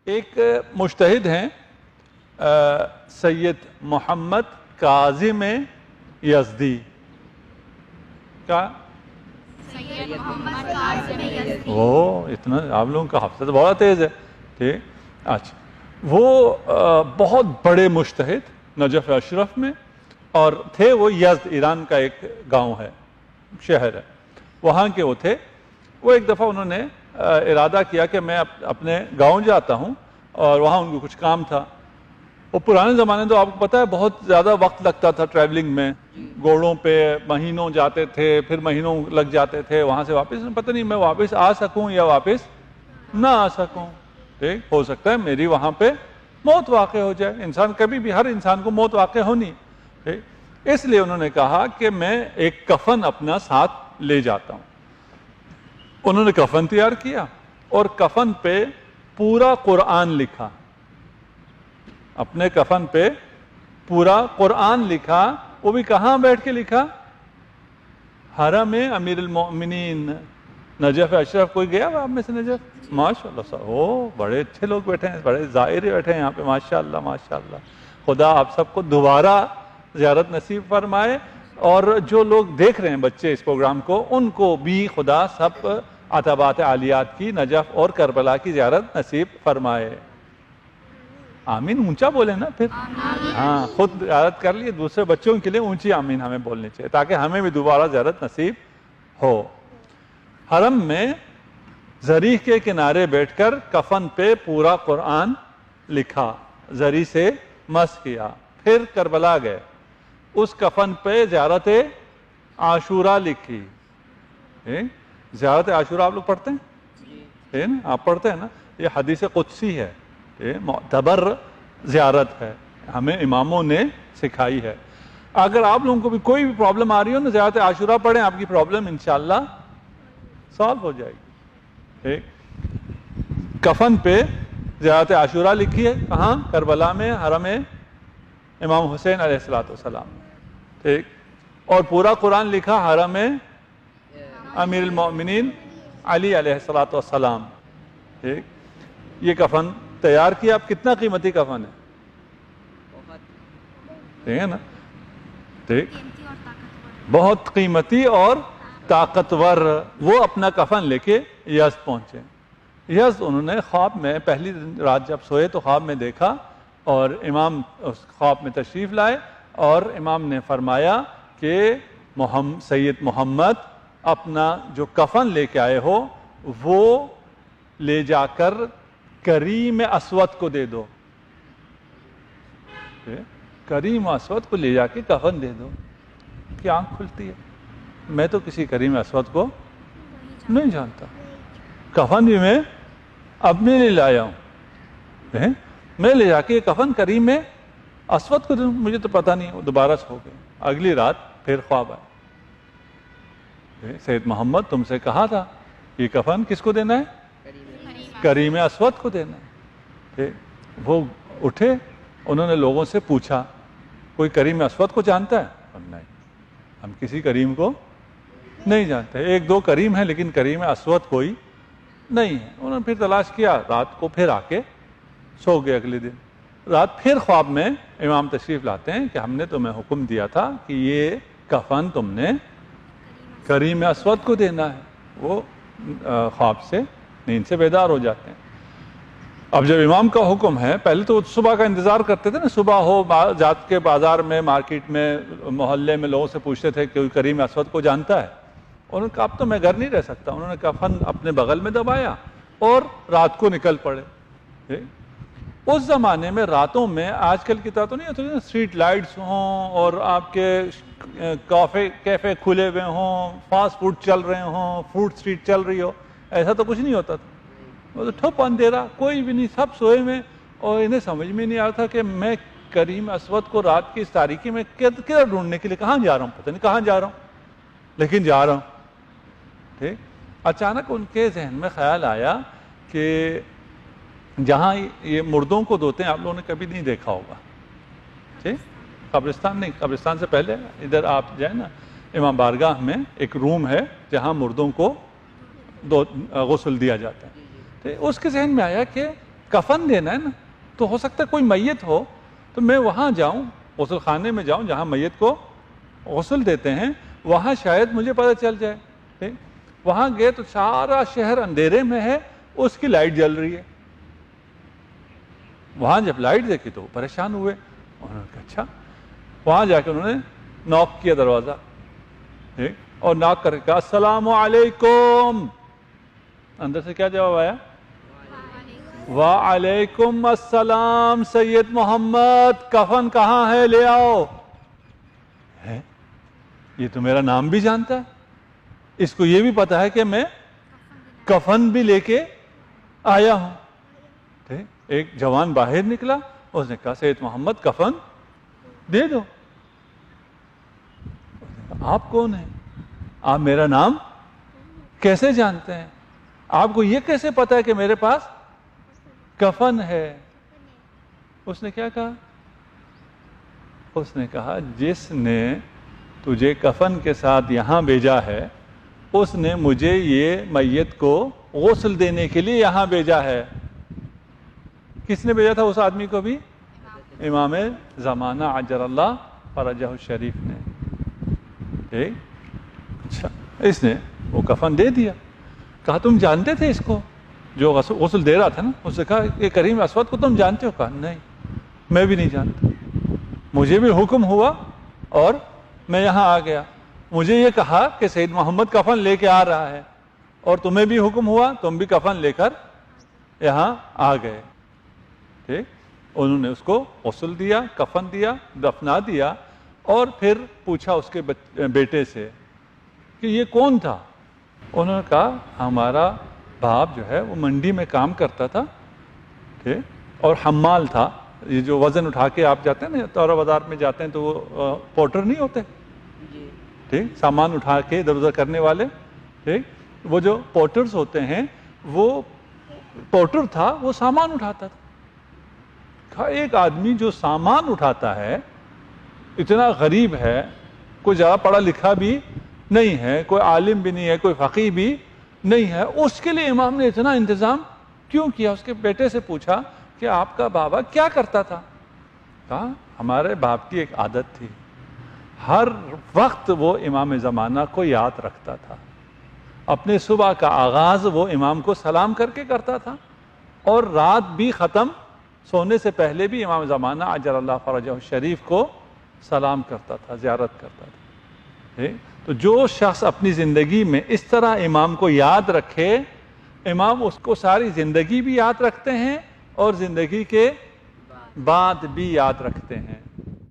ایک مجتہد ہیں سید محمد کاظم یزدی. کیا سید محمد کاظم یزدی. اتنا آپ لوگوں کا حافظہ تو بہت تیز ہے. ٹھیک. اچھا وہ بہت بڑے مجتہد نجف اشرف میں، اور تھے وہ یزد، ایران کا ایک گاؤں ہے، شہر ہے، وہاں کے وہ تھے. وہ ایک دفعہ انہوں نے ارادہ کیا کہ میں اپنے گاؤں جاتا ہوں، اور وہاں ان کو کچھ کام تھا. وہ پرانے زمانے تو آپ کو پتہ ہے بہت زیادہ وقت لگتا تھا ٹریولنگ میں، گھوڑوں پہ مہینوں جاتے تھے، پھر مہینوں لگ جاتے تھے وہاں سے واپس. پتہ نہیں میں واپس آ سکوں یا واپس نہ آ سکوں. ٹھیک. ہو سکتا ہے میری وہاں پہ موت واقع ہو جائے. انسان کبھی بھی، ہر انسان کو موت واقع ہونی. ٹھیک. اس لیے انہوں نے کہا کہ میں ایک کفن اپنا ساتھ لے جاتا ہوں. انہوں نے کفن تیار کیا اور کفن پہ پورا قرآن لکھا. اپنے کفن پہ پورا قرآن لکھا. وہ بھی کہاں بیٹھ کے لکھا؟ حرم امیر المؤمنین نجف اشرف. کوئی گیا آپ میں سے نجف؟ ماشاء اللہ صاحب، بڑے اچھے لوگ بیٹھے ہیں، بڑے زائر بیٹھے ہیں یہاں پہ. ماشاء اللہ ماشاء اللہ. خدا آپ سب کو دوبارہ زیارت نصیب فرمائے، اور جو لوگ دیکھ رہے ہیں بچے اس پروگرام کو، ان کو بھی خدا سب عتبات عالیات کی، نجف اور کربلا کی زیارت نصیب فرمائے. آمین اونچا بولے نا پھر. ہاں، خود زیارت کر لیے، دوسرے بچوں کے لیے اونچی آمین ہمیں بولنی چاہیے تاکہ ہمیں بھی دوبارہ زیارت نصیب ہو. حرم میں زری کے کنارے بیٹھ کر کفن پہ پورا قرآن لکھا، زری سے مسح کیا. پھر کربلا گئے، اس کفن پہ زیارت عاشورہ لکھی. زیارت عاشورہ آپ لوگ پڑھتے ہیں؟ آپ پڑھتے ہیں نا؟ یہ حدیث قدسی ہے، معتبر زیارت ہے، ہمیں اماموں نے سکھائی ہے. اگر آپ لوگوں کو بھی کوئی بھی پرابلم آ رہی ہو نا، زیارت عاشورہ پڑھیں، آپ کی پرابلم انشاءاللہ سالو ہو جائے گی. کفن پہ زیارت عاشورہ لکھی ہے. کہاں؟ کربلا میں، حرم امام حسین علیہ السلام. ٹھیک. اور پورا قرآن لکھا حرم امیر المؤمنین علی علیہ السلام. ٹھیک. یہ کفن تیار کیا. اب کتنا قیمتی کفن ہے، ٹھیک ہے نا؟ ٹھیک. بہت قیمتی اور طاقتور. وہ اپنا کفن لے کے یزد پہنچے. یزد انہوں نے خواب میں، پہلی رات جب سوئے تو خواب میں دیکھا، اور امام اس خواب میں تشریف لائے، اور امام نے فرمایا کہ سید محمد اپنا جو کفن لے کے آئے ہو وہ لے جا کر کریم اسود کو دے دو. کریم اسود کو لے جا کے کفن دے دو. کی آنکھ کھلتی ہے. میں تو کسی کریم اسود کو نہیں جانتا. کفن بھی میں اپنے لیے لایا ہوں. میں لے جا کے کفن کریم اسود کو دوں. مجھے تو پتہ نہیں. وہ دوبارہ سو گئے. اگلی رات پھر خواب آئے. سید محمد تم سے کہا تھا یہ کفن کس کو دینا ہے؟ کریم اسود کو دینا ہے. وہ اٹھے، انہوں نے لوگوں سے پوچھا کوئی کریم اسود کو جانتا ہے؟ نہیں، ہم کسی کریم کو نہیں جانتے. ایک دو کریم ہیں لیکن کریم اسود کوئی نہیں ہے. انہوں نے پھر تلاش کیا. رات کو پھر آ کے سو گئے. اگلے دن رات پھر خواب میں امام تشریف لاتے ہیں کہ ہم نے تمہیں حکم دیا تھا کہ یہ کفن تم نے کریم اسود کو دینا ہے. وہ خواب سے، نیند سے بیدار ہو جاتے ہیں. اب جب امام کا حکم ہے، پہلے تو صبح کا انتظار کرتے تھے نا، صبح ہو جات کے بازار میں، مارکیٹ میں، محلے میں لوگوں سے پوچھتے تھے کہ کوئی کریم اسود کو جانتا ہے. انہوں نے کہا اب تو میں گھر نہیں رہ سکتا. انہوں نے کفن اپنے بغل میں دبایا اور رات کو نکل پڑے. اس زمانے میں راتوں میں آج کل کی طرح تو نہیں ہوتی نا، اسٹریٹ لائٹس ہوں اور آپ کے کیفے کھلے ہوئے ہوں، فاسٹ فوڈ چل رہے ہوں، فوڈ اسٹریٹ چل رہی ہو. ایسا تو کچھ نہیں ہوتا تھا. وہ تو ٹھپ اندھیرا، کوئی بھی نہیں، سب سوئے میں. اور انہیں سمجھ میں نہیں آ رہا تھا کہ میں کریم اسود کو رات کی اس تاریکی میں کدھر ڈھونڈنے کے لیے کہاں جا رہا ہوں. پتہ نہیں کہاں جا رہا ہوں، لیکن جا رہا ہوں. ٹھیک. اچانک ان کے ذہن میں خیال آیا کہ جہاں یہ مردوں کو دھوتے ہیں، آپ لوگوں نے کبھی نہیں دیکھا ہوگا. ٹھیک. قبرستان نہیں، قبرستان سے پہلے ادھر آپ جائیں نا، امام بارگاہ میں ایک روم ہے جہاں مردوں کو غسل دیا جاتا ہے. اس کے ذہن میں آیا کہ کفن دینا ہے نا، تو ہو سکتا ہے کوئی میت ہو تو میں وہاں جاؤں، غسل خانے میں جاؤں جہاں میت کو غسل دیتے ہیں، وہاں شاید مجھے پتہ چل جائے. ٹھیک، وہاں گئے تو سارا شہر اندھیرے میں ہے، اس کی لائٹ جل رہی ہے. وہاں جب لائٹ دیکھی تو وہ پریشان ہوئے. انہوں نے کہا اچھا. وہاں جا کے انہوں نے ناک کیا دروازہ، ٹھیک، اور ناک کر کے کہا السلام علیکم. اندر سے کیا جواب آیا؟ وعلیکم السلام سید محمد، کفن کہاں ہے لے آؤ. ہے یہ تو میرا نام بھی جانتا ہے، اس کو یہ بھی پتا ہے کہ میں کفن بھی لے کے آیا ہوں. ٹھیک، ایک جوان باہر نکلا، اس نے کہا سید محمد کفن دے دو. آپ کون ہیں؟ آپ میرا نام کیسے جانتے ہیں؟ آپ کو یہ کیسے پتا ہے کہ میرے پاس کفن ہے؟ اس نے کیا کہا؟ اس نے کہا جس نے تجھے کفن کے ساتھ یہاں بھیجا ہے اس نے مجھے یہ میت کو غسل دینے کے لیے یہاں بھیجا ہے. کس نے بھیجا تھا اس آدمی کو بھی؟ امام زمانہ عجل اللہ فرجہ الشریف نے. ٹھیک، اچھا، اس نے وہ کفن دے دیا. کہا تم جانتے تھے اس کو جو غسل دے رہا تھا نا؟ اس نے کہا کہ کریم اسود کو تم جانتے ہو؟ کہا نہیں میں بھی نہیں جانتا، مجھے بھی حکم ہوا اور میں یہاں آ گیا. مجھے یہ کہا کہ سید محمد کفن لے کے آ رہا ہے اور تمہیں بھی حکم ہوا، تم بھی کفن لے کر یہاں آ گئے. ٹھیک، انہوں نے اس کو غسل دیا، کفن دیا، دفنا دیا، اور پھر پوچھا اس کے بیٹے سے کہ یہ کون تھا؟ انہوں نے کہا ہمارا باپ جو ہے وہ منڈی میں کام کرتا تھا، ٹھیک، اور حمال تھا. یہ جو وزن اٹھا کے آپ جاتے ہیں نا تورا بازار میں جاتے ہیں تو وہ پورٹر نہیں ہوتے، ٹھیک، سامان اٹھا کے ادھر ادھر کرنے والے. ٹھیک، وہ جو پورٹرز ہوتے ہیں وہ پورٹر تھا، وہ سامان اٹھاتا تھا. ایک آدمی جو سامان اٹھاتا ہے، اتنا غریب ہے، کوئی زیادہ پڑھا لکھا بھی نہیں ہے، کوئی عالم بھی نہیں ہے، کوئی فقیہ بھی نہیں ہے، اس کے لیے امام نے اتنا انتظام کیوں کیا؟ اس کے بیٹے سے پوچھا کہ آپ کا بابا کیا کرتا تھا؟ کہا ہمارے باپ کی ایک عادت تھی، ہر وقت وہ امام زمانہ کو یاد رکھتا تھا. اپنے صبح کا آغاز وہ امام کو سلام کر کے کرتا تھا، اور رات بھی ختم سونے سے پہلے بھی امام زمانہ عجل اللہ فرجہ الشریف کو سلام کرتا تھا، زیارت کرتا تھا. تو جو شخص اپنی زندگی میں اس طرح امام کو یاد رکھے، امام اس کو ساری زندگی بھی یاد رکھتے ہیں اور زندگی کے بعد بھی یاد رکھتے ہیں.